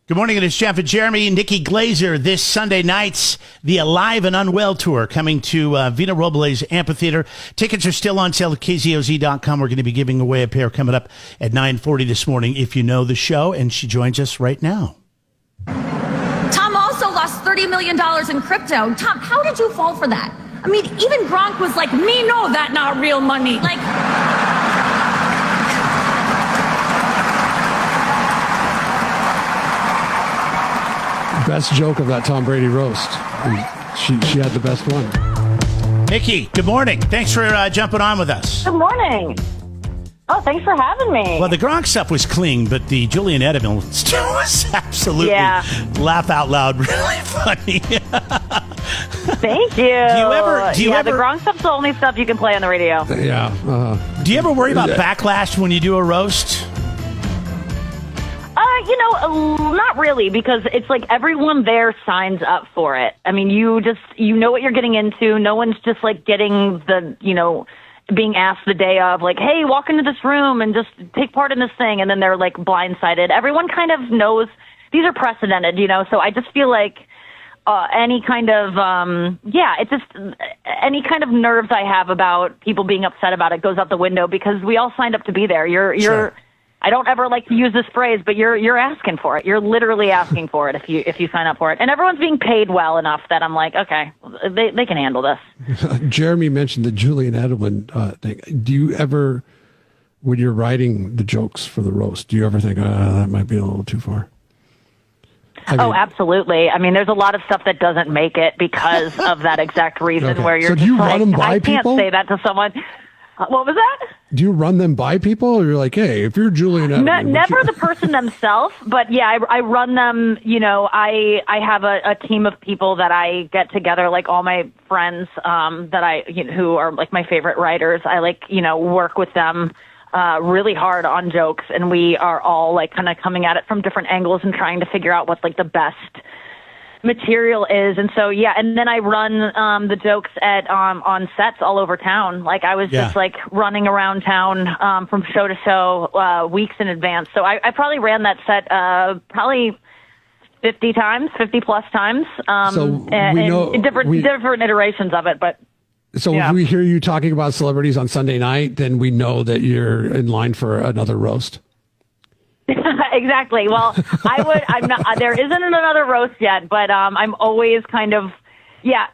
Good morning, it is Jeff and Jeremy. Nikki Glaser this Sunday night's The Alive and Unwell Tour coming to Vina Robles Amphitheater. Tickets are still on sale at kzoz.com. We're going to be giving away a pair coming up at 9:40 this morning if you know the show, and she joins us right now. Tom also lost $30 million in crypto. Tom, how did you fall for that? I mean, even Gronk was like, me know that not real money. Like... Best joke of that Tom Brady roast. She had the best one. Nikki, good morning. Thanks for jumping on with us. Good morning. Oh, thanks for having me. Well, the Gronk stuff was clean, but the Julian Edelman stuff was absolutely laugh out loud, really funny. Thank you. Do you ever? The Gronk stuff's the only stuff you can play on the radio. Yeah. Do you ever worry about backlash when you do a roast? Not really, because it's like everyone there signs up for it. I mean, you know what you're getting into. No one's just like getting being asked the day of, like, hey, walk into this room and just take part in this thing, and then they're like blindsided. Everyone kind of knows these are precedented, so I just feel like any kind of any kind of nerves I have about people being upset about it goes out the window, because we all signed up to be there. You're Sure. I don't ever like to use this phrase, but you're asking for it. You're literally asking for it if you sign up for it. And everyone's being paid well enough that I'm like, okay, they can handle this. Jeremy mentioned the Julian Edelman thing. Do you ever, when you're writing the jokes for the roast, do you ever think, that might be a little too far? Absolutely. I mean, there's a lot of stuff that doesn't make it because of that exact reason. Okay. Where you're so do just you like, run them by I can't people? say that to someone. What was that? Do you run them by people, or you're like, hey, if you're Julian Edelman... Never the person themselves, but yeah, I run them. I have a team of people that I get together, like all my friends who are like my favorite writers. I work with them really hard on jokes, and we are all like kind of coming at it from different angles and trying to figure out what's like the best material is. And so and then I run the jokes at on sets all over town. Like I was just like running around town from show to show weeks in advance. So I probably ran that set probably 50 plus times. So and, we know different iterations of it, but if we hear you talking about celebrities on Sunday night, then we know that you're in line for another roast. Exactly. Well, I'm not. There isn't another roast yet, but I'm always kind of. Yeah.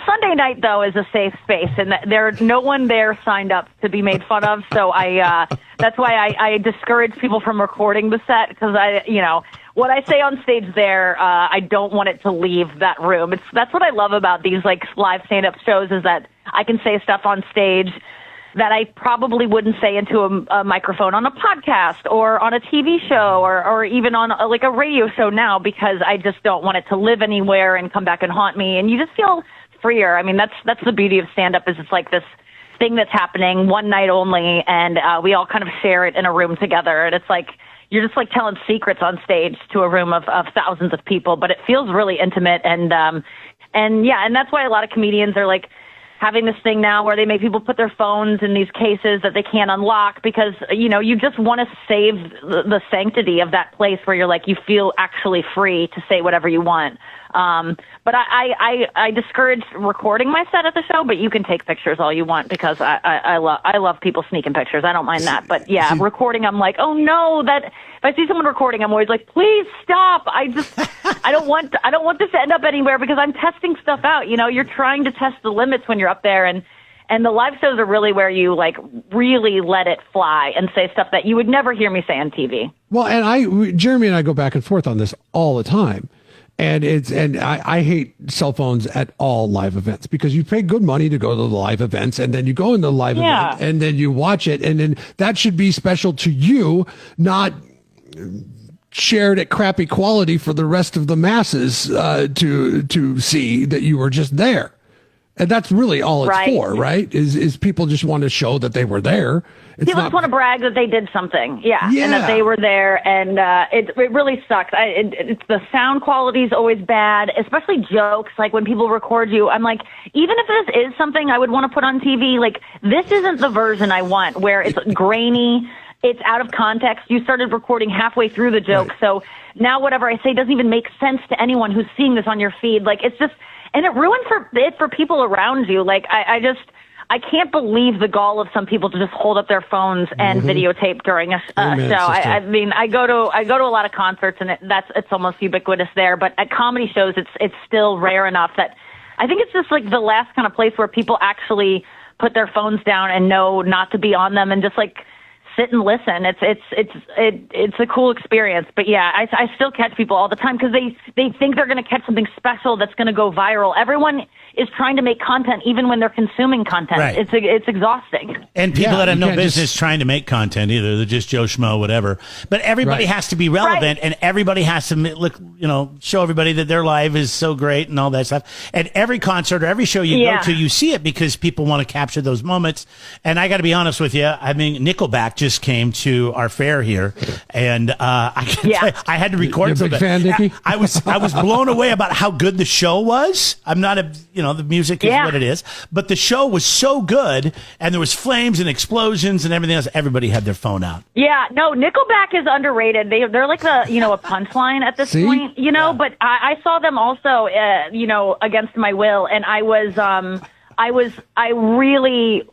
Sunday night though is a safe space, and no one there signed up to be made fun of. So that's why I discourage people from recording the set, because what I say on stage there, I don't want it to leave that room. That's what I love about these like live stand-up shows, is that I can say stuff on stage that I probably wouldn't say into a microphone on a podcast or on a TV show or even on a radio show now, because I just don't want it to live anywhere and come back and haunt me. And you just feel freer. I mean, that's the beauty of stand-up, is it's like this thing that's happening one night only, and we all kind of share it in a room together. And it's like you're just like telling secrets on stage to a room of thousands of people, but it feels really intimate. And that's why a lot of comedians are like having this thing now where they make people put their phones in these cases that they can't unlock, because, you just want to save the sanctity of that place where you're like, you feel actually free to say whatever you want. But I discourage recording my set at the show, but you can take pictures all you want, because I love people sneaking pictures. I don't mind that. But yeah, recording, I'm like, oh no, that if I see someone recording, I'm always like, please stop. I don't want this to end up anywhere, because I'm testing stuff out. You're trying to test the limits when you're up there, and the live shows are really where you like really let it fly and say stuff that you would never hear me say on TV. Well, and Jeremy and I go back and forth on this all the time. And I hate cell phones at all live events, because you pay good money to go to the live events, and then you go in the live event and then you watch it, and then that should be special to you, not shared at crappy quality for the rest of the masses to see that you were just there. And that's really all it's for, right? Is people just want to show that they were there. People just want to brag that they did something, and that they were there, and it really sucks. It's the sound quality is always bad, especially jokes. Like when people record you, I'm like, even if this is something I would want to put on TV, like this isn't the version I want, where it's grainy it's out of context. You started recording halfway through the joke. Right. So now whatever I say doesn't even make sense to anyone who's seeing this on your feed. Like, it's just, and it ruins for people around you. Like, I can't believe the gall of some people to just hold up their phones and videotape during a show. I mean, I go to a lot of concerts, and it's almost ubiquitous there. But at comedy shows, it's still rare enough that I think it's just like the last kind of place where people actually put their phones down and know not to be on them and just like sit and listen. It's a cool experience. But yeah, I still catch people all the time because they think they're going to catch something special that's going to go viral. Everyone is trying to make content even when they're consuming content. Right. It's exhausting. And people that have no business trying to make content either. They're just Joe Schmo, whatever. But everybody has to be relevant, and everybody has to look, show everybody that their life is so great and all that stuff. At every concert or every show you go to, you see it because people want to capture those moments. And I got to be honest with you. I mean, Nickelback just came to our fair here, and I can tell you, I had to record. You're a big fan, Nikki? I was blown away about how good the show was. I'm not the music is what it is, but the show was so good, and there was flames and explosions and everything else. Everybody had their phone out. Yeah, no, Nickelback is underrated. They're like a punchline at this point, But I saw them also, against my will, and I really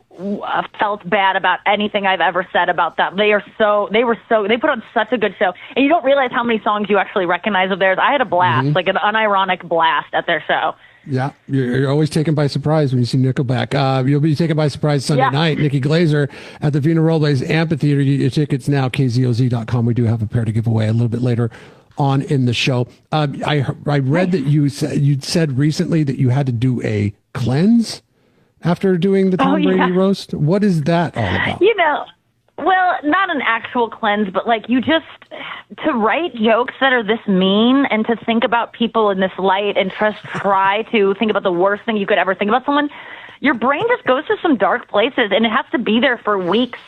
felt bad about anything I've ever said about them. They put on such a good show, and you don't realize how many songs you actually recognize of theirs. I had a blast, like an unironic blast at their show. Yeah, you're always taken by surprise when you see Nickelback. You'll be taken by surprise Sunday night. Nikki Glaser at the Vina Robles Amphitheater. Get your tickets now, kzoz.com. We do have a pair to give away a little bit later on in the show. I read that you'd said recently that you had to do a cleanse after doing the Tom Brady roast. What is that all about? Well, not an actual cleanse, but like to write jokes that are this mean and to think about people in this light and just try to think about the worst thing you could ever think about someone, your brain just goes to some dark places, and it has to be there for weeks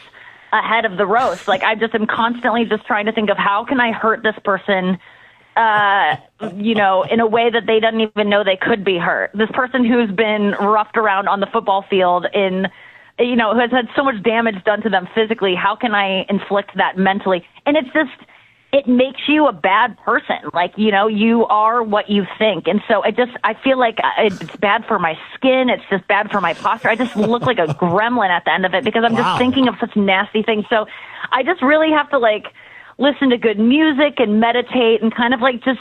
ahead of the roast. Like, I just am constantly just trying to think of how can I hurt this person, in a way that they don't even know they could be hurt. This person who's been roughed around on the football field who has had so much damage done to them physically, how can I inflict that mentally? And it makes you a bad person. Like, you are what you think. And so I feel like it's bad for my skin. It's just bad for my posture. I just look like a gremlin at the end of it because I'm just thinking of such nasty things. So I just really have to listen to good music and meditate and kind of just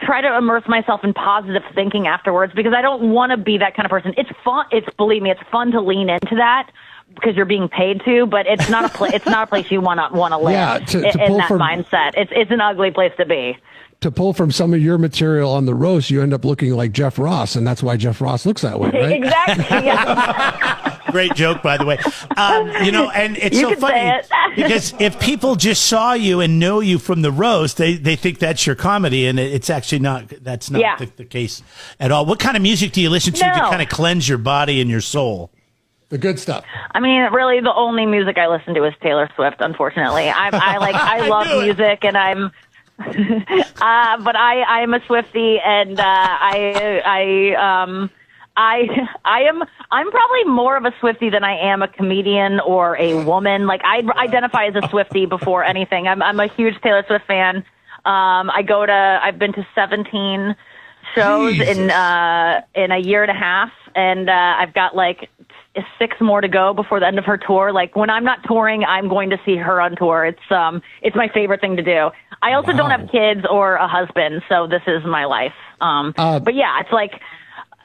try to immerse myself in positive thinking afterwards, because I don't want to be that kind of person. It's fun. Believe me, it's fun to lean into that because you're being paid to, but it's not a it's not a place you want to live. Yeah, in that mindset. It's an ugly place to be. To pull from some of your material on the roast, you end up looking like Jeff Ross, and that's why Jeff Ross looks that way, right? Exactly. Yeah. Great joke, by the way. And it's so funny because if people just saw you and know you from the roast, they think that's your comedy, and it's actually not. That's not the case at all. What kind of music do you listen to kind of cleanse your body and your soul? The good stuff. I mean, really, the only music I listen to is Taylor Swift. Unfortunately, I love music, and I'm. But I am a Swiftie, and I'm probably more of a Swiftie than I am a comedian or a woman. Like, I identify as a Swiftie before anything. I'm a huge Taylor Swift fan. I've been to 17 shows in a year and a half, and I've got 6 more to go before the end of her tour. Like, when I'm not touring, I'm going to see her on tour. It's my favorite thing to do. I also don't have kids or a husband, so this is my life. But yeah, it's like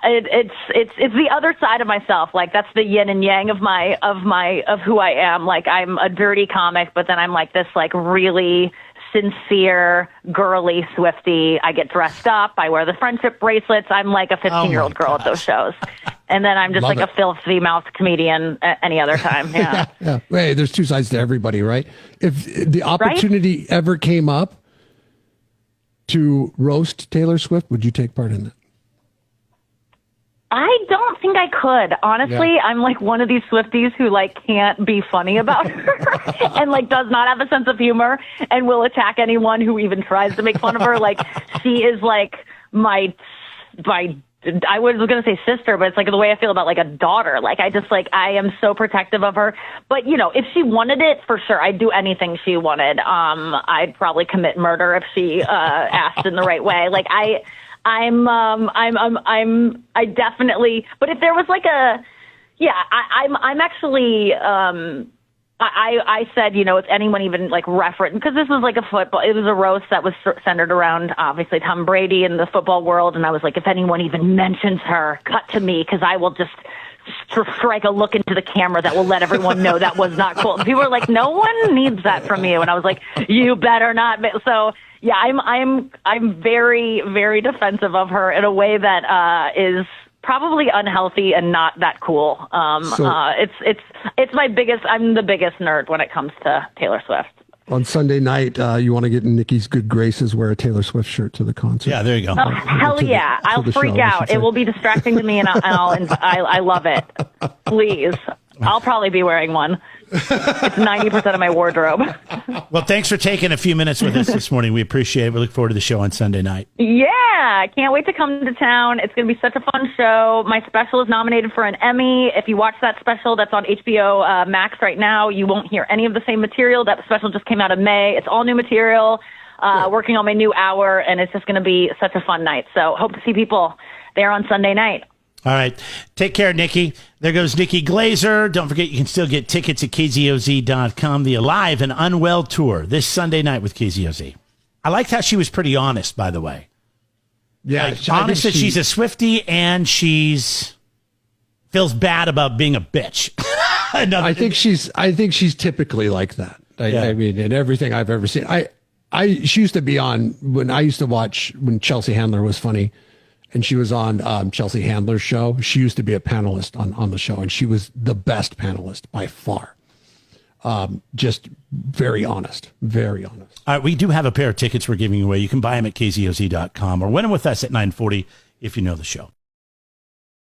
it's the other side of myself. Like, that's the yin and yang of who I am. Like, I'm a dirty comic, but then I'm this really sincere, girly Swiftie. I get dressed up. I wear the friendship bracelets. I'm like a 15-year-old girl at those shows. And then I'm just a filthy mouth comedian any other time. Yeah. Yeah. Hey, there's two sides to everybody, right? If the opportunity ever came up to roast Taylor Swift, would you take part in that? I don't think I could. Honestly, I'm one of these Swifties who can't be funny about her and does not have a sense of humor and will attack anyone who even tries to make fun of her. She is my I was going to say sister, but it's like the way I feel about like a daughter. Like I am so protective of her. But if she wanted it, for sure, I'd do anything she wanted. I'd probably commit murder if she asked in the right way. Like I definitely. But if there was like I'm actually. I said, if anyone even like reference, because this was like it was a roast that was centered around obviously Tom Brady in the football world. And I was like, if anyone even mentions her, cut to me, because I will just strike a look into the camera that will let everyone know that was not cool. And people were like, no one needs that from you. And I was like, you better not. So yeah, I'm very, very defensive of her in a way that is probably unhealthy and not that cool. It's my biggest. I'm the biggest nerd when it comes to Taylor Swift. On Sunday night, you want to get in Nikki's good graces, wear a Taylor Swift shirt to the concert. Yeah, there you go. Oh, hell yeah! I'll freak out. It will be distracting to me, and I love it. Please, I'll probably be wearing one. It's 90% of my wardrobe. Well, thanks for taking a few minutes with us this morning. We appreciate it. We look forward to the show on Sunday night. Yeah, I can't wait to come to town. It's going to be such a fun show. My special is nominated for an Emmy. If you watch that special, that's on HBO Max right now, you won't hear any of the same material. That special just came out in May. It's all new material, working on my new hour, and it's just going to be such a fun night. So hope to see people there on Sunday night. All right. Take care, Nikki. There goes Nikki Glaser. Don't forget, you can still get tickets at KZOZ.com. The Alive and Unwell tour this Sunday night with KZOZ. I liked how she was pretty honest, by the way. Yeah. Like, honest that she's a Swiftie and she's feels bad about being a bitch. I think she's typically like that. I mean, in everything I've ever seen. She used to be on when I used to watch when Chelsea Handler was funny. And she was on Chelsea Handler's show. She used to be a panelist on the show, and she was the best panelist by far. Just very honest, very honest. All right, we do have a pair of tickets we're giving away. You can buy them at KZOZ.com or win them with us at 9:40 if you know the show.